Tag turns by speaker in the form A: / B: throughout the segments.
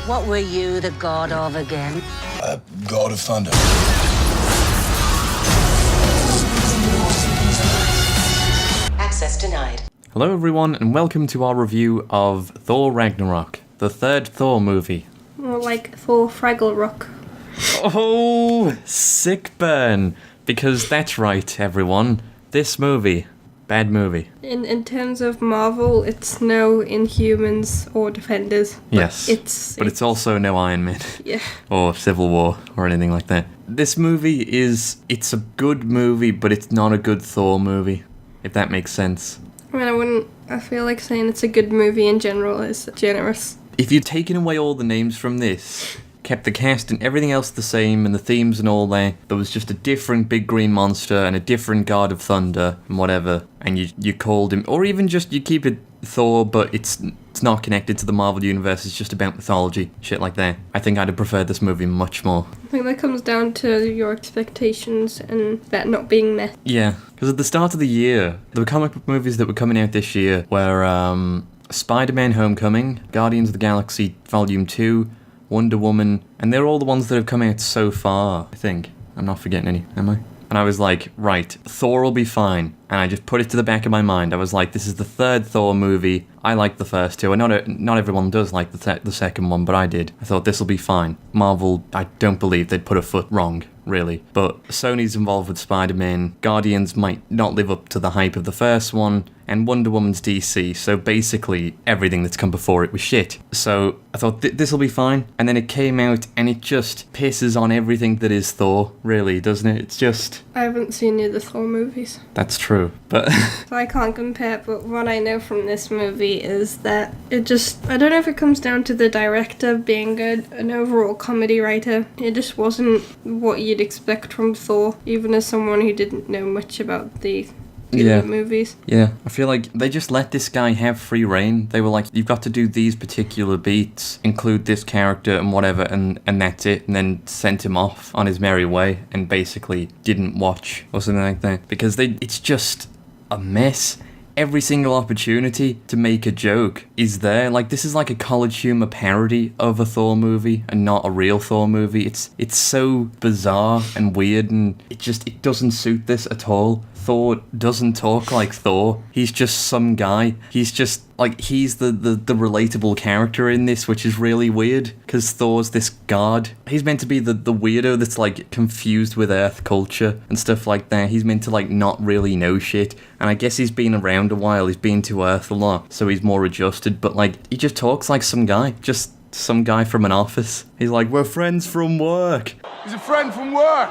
A: What were you the god of again?
B: God of Thunder.
C: Access denied.
D: Hello everyone, and welcome to our review of Thor Ragnarok, the third Thor movie.
E: More like Thor Ragnarok.
D: Oh, sick burn! Because that's right, everyone. This movie, bad movie.
E: In terms of Marvel, it's no Inhumans or Defenders.
D: Yes, but it's also no Iron Man.
E: Yeah.
D: Or Civil War, or anything like that. This movie it's a good movie, but it's not a good Thor movie, if that makes sense.
E: I mean, I feel like saying it's a good movie in general is generous.
D: If you'd taken away all the names from this, kept the cast and everything else the same, and the themes and all that, there was just a different big green monster and a different god of thunder and whatever, and you called him, or even just you keep it Thor, but it's not connected to the Marvel Universe, it's just about mythology, shit like that. I think I'd have preferred this movie much more.
E: I think that comes down to your expectations and that not being met.
D: Yeah, because at the start of the year, the comic book movies that were coming out this year were Spider-Man Homecoming, Guardians of the Galaxy Volume 2, Wonder Woman, and they're all the ones that have come out so far, I think. I'm not forgetting any, am I? And I was like, right, Thor will be fine. And I just put it to the back of my mind. I was like, this is the third Thor movie. I like the first two. And not everyone does like the second one, but I did. I thought this will be fine. Marvel, I don't believe they'd put a foot wrong, really. But Sony's involved with Spider-Man. Guardians might not live up to the hype of the first one. And Wonder Woman's DC, so basically everything that's come before it was shit. So I thought this'll be fine, and then it came out and it just pisses on everything that is Thor, really, doesn't it? It's just...
E: I haven't seen any of the Thor movies.
D: That's true, but...
E: So I can't compare, but what I know from this movie is that it just... I don't know if it comes down to the director being good, an overall comedy writer. It just wasn't what you'd expect from Thor, even as someone who didn't know much about the... movies.
D: Yeah, I feel like they just let this guy have free reign. They were like, you've got to do these particular beats, include this character and whatever, and that's it, and then sent him off on his merry way and basically didn't watch or something like that. Because it's just a mess. Every single opportunity to make a joke is there. Like, this is like a college humor parody of a Thor movie and not a real Thor movie. It's so bizarre and weird, and it doesn't suit this at all. Thor doesn't talk like Thor. He's just some guy. He's just, like, he's the relatable character in this, which is really weird, because Thor's this god. He's meant to be the weirdo that's, like, confused with Earth culture and stuff like that. He's meant to, like, not really know shit, and I guess he's been around a while. He's been to Earth a lot, so he's more adjusted, but, like, he just talks like some guy. Just some guy from an office. He's like, we're friends from work.
B: He's a friend from work.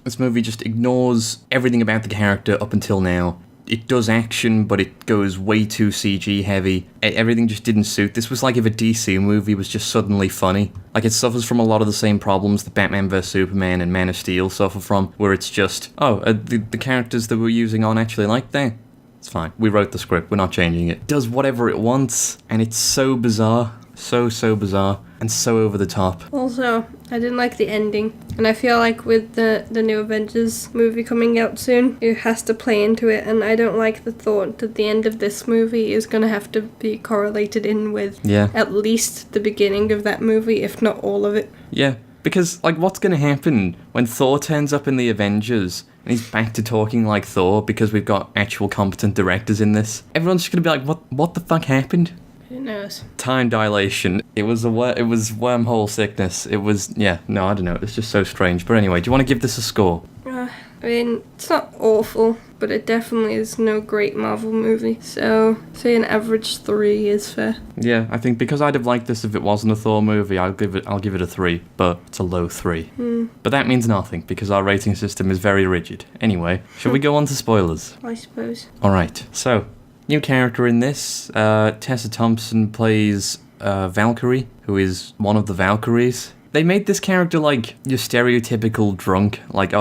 D: This movie just ignores everything about the character up until now. It does action, but it goes way too CG heavy. Everything just didn't suit. This was like if a DC movie was just suddenly funny. Like, it suffers from a lot of the same problems that Batman vs Superman and Man of Steel suffer from, where it's just, the characters that we're using aren't actually like that. It's fine. We wrote the script. We're not changing it. It does whatever it wants, and it's so bizarre. So bizarre. And so over the top.
E: Also, I didn't like the ending. And I feel like with the new Avengers movie coming out soon, it has to play into it. And I don't like the thought that the end of this movie is going to have to be correlated in with at least the beginning of that movie, if not all of it.
D: Yeah, because, like, what's going to happen when Thor turns up in the Avengers and he's back to talking like Thor because we've got actual competent directors in this? Everyone's just going to be like, what the fuck happened?
E: Who knows?
D: Time dilation. It was wormhole sickness. It was, I don't know. It's just so strange. But anyway, do you want to give this a score?
E: I mean, it's not awful, but it definitely is no great Marvel movie. So, say an average 3 is fair.
D: Yeah, I think because I'd have liked this if it wasn't a Thor movie, I'll give it a 3, but it's a low 3. But that means nothing, because our rating system is very rigid. Anyway, shall we go on to spoilers?
E: I suppose.
D: Alright, so... new character in this, Tessa Thompson plays Valkyrie, who is one of the Valkyries. They made this character like your stereotypical drunk, like,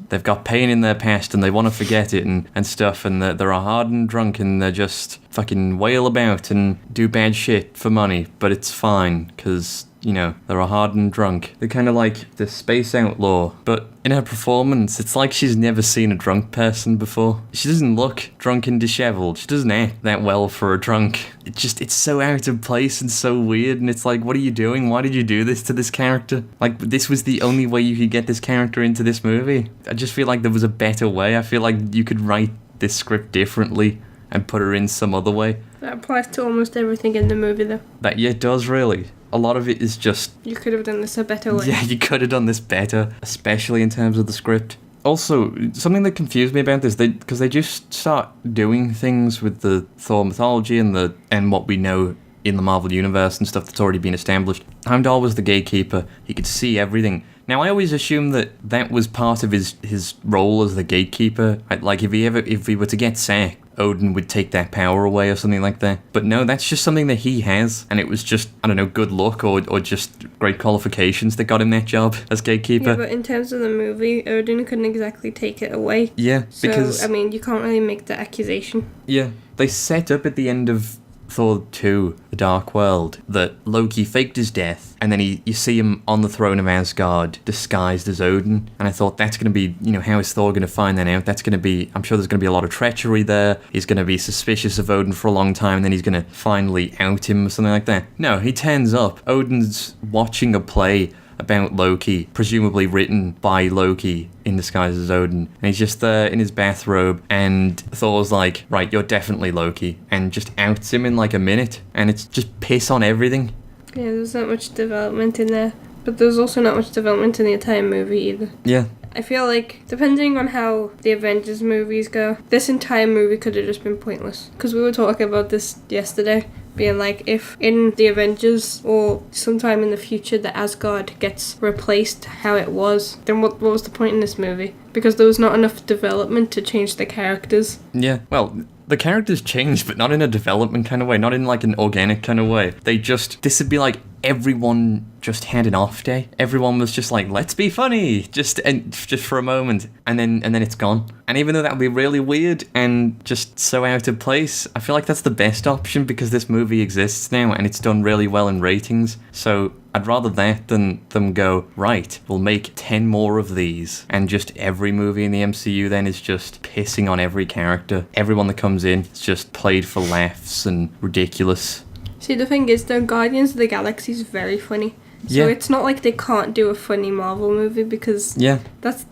D: they've got pain in their past and they want to forget it and stuff, and they're a hardened drunk and they're just fucking wail about and do bad shit for money, but it's fine, because, you know, they're a hardened drunk. They're kind of like the space outlaw, but in her performance, it's like she's never seen a drunk person before. She doesn't look drunk and disheveled. She doesn't act that well for a drunk. It's so out of place and so weird, and it's like, what are you doing? Why did you do this to this character? Like, this was the only way you could get this character into this movie. I just feel like there was a better way. I feel like you could write this script differently and put her in some other way.
E: That applies to almost everything in the movie, though.
D: That, yeah, it does, really. A lot of it is just...
E: You could have done this a better way.
D: Yeah, you could have done this better, especially in terms of the script. Also, something that confused me about this, because they just start doing things with the Thor mythology and what we know in the Marvel Universe and stuff that's already been established. Heimdall was the gatekeeper. He could see everything. Now, I always assumed that was part of his role as the gatekeeper. Like, if he were to get sacked, Odin would take that power away or something like that. But no, that's just something that he has, and it was just, I don't know, good luck or just great qualifications that got him that job as gatekeeper.
E: Yeah, but in terms of the movie, Odin couldn't exactly take it away.
D: Yeah,
E: so,
D: because...
E: I mean, you can't really make that accusation.
D: Yeah, they set up at the end of Thor 2, The Dark World, that Loki faked his death, and then you see him on the throne of Asgard, disguised as Odin, and I thought that's going to be, you know, how is Thor going to find that out? That's going to be, I'm sure there's going to be a lot of treachery there, he's going to be suspicious of Odin for a long time, and then he's going to finally out him or something like that. No, he turns up, Odin's watching a play about Loki, presumably written by Loki in disguise as Odin, and he's just there in his bathrobe, and Thor's like, right, you're definitely Loki, and just outs him in like a minute, and it's just piss on everything.
E: Yeah, there's not much development in there, but there's also not much development in the entire movie either.
D: Yeah.
E: I feel like, depending on how the Avengers movies go, this entire movie could have just been pointless. Because we were talking about this yesterday, being like, if in the Avengers or sometime in the future the Asgard gets replaced how it was, then what was the point in this movie? Because there was not enough development to change the characters.
D: Yeah, well, the characters changed, but not in a development kind of way, not in like an organic kind of way. This would be like everyone just had an off day. Everyone was just like, let's be funny, just for a moment, and then it's gone. And even though that would be really weird and just so out of place, I feel like that's the best option because this movie exists now and it's done really well in ratings. So I'd rather that than them go, right, we'll make 10 more of these, and just every movie in the MCU then is just pissing on every character. Everyone that comes in is just played for laughs and ridiculous.
E: See, the thing is, though, Guardians of the Galaxy is very funny. So it's not like they can't do a funny Marvel movie, because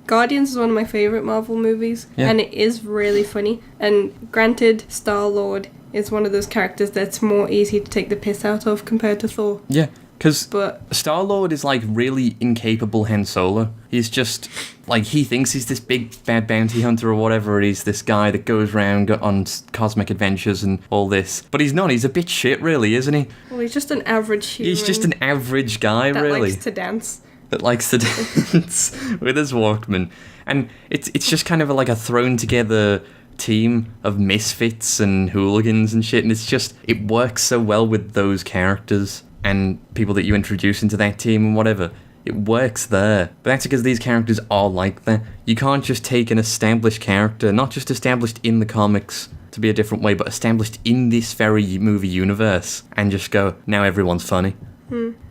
E: Guardians is one of my favourite Marvel movies, and it is really funny. And granted, Star-Lord is one of those characters that's more easy to take the piss out of compared to Thor.
D: Yeah. Because Star-Lord is like really incapable Han Solo. He's just, like, he thinks he's this big bad bounty hunter or whatever. He's this guy that goes around on cosmic adventures and all this. But he's not. He's a bit shit, really, isn't he?
E: Well, he's just an average human.
D: He's just an average guy,
E: that
D: really.
E: likes to dance.
D: That likes to dance with his Walkman. And it's just kind of like a thrown together team of misfits and hooligans and shit. And it works so well with those characters and people that you introduce into that team and whatever. It works there. But that's because these characters are like that. You can't just take an established character, not just established in the comics to be a different way, but established in this very movie universe, and just go, now everyone's funny.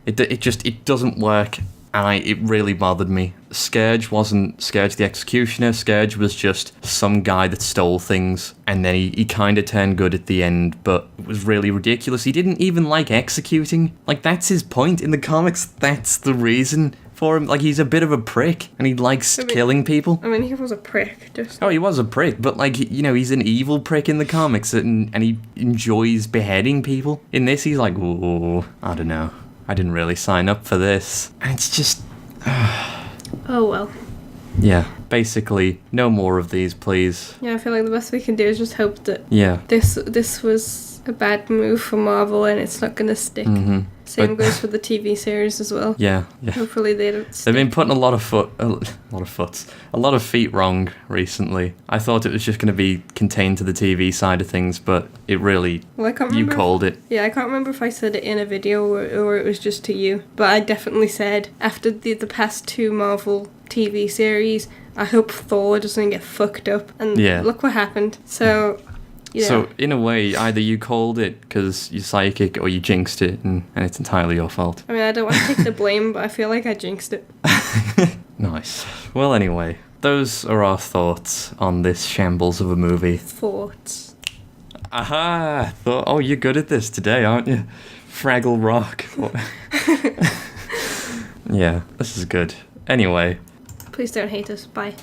D: It doesn't work. And it really bothered me. Scourge wasn't Scourge the Executioner. Scourge was just some guy that stole things, and then he kind of turned good at the end, but it was really ridiculous. He didn't even like executing. Like, that's his point in the comics. That's the reason for him. Like, he's a bit of a prick, and he likes killing people.
E: I mean, he was a prick.
D: Oh, he was a prick, but, like, you know, he's an evil prick in the comics, and he enjoys beheading people. In this, he's like, oh, I don't know. I didn't really sign up for this. And it's just...
E: Oh, well.
D: Yeah, basically, no more of these, please.
E: Yeah, I feel like the best we can do is just hope that this was a bad move for Marvel and it's not going to stick.
D: Mm-hmm.
E: Same goes for the TV series as well.
D: Yeah.
E: Hopefully they don't stick.
D: They've been putting a lot of feet wrong recently. I thought it was just going to be contained to the TV side of things, but it really...
E: Well, I can't remember.
D: You called it.
E: Yeah, I can't remember if I said it in a video or it was just to you. But I definitely said, after the past 2 Marvel TV series, I hope Thor doesn't get fucked up. And look what happened. So... Yeah.
D: So, in a way, either you called it because you're psychic or you jinxed it, and it's entirely your fault.
E: I mean, I don't want to take the blame, but I feel like I jinxed it.
D: Nice. Well, anyway, those are our thoughts on this shambles of a movie.
E: Thoughts.
D: Aha! Oh, you're good at this today, aren't you? Fraggle Rock. Yeah, this is good. Anyway.
E: Please don't hate us. Bye.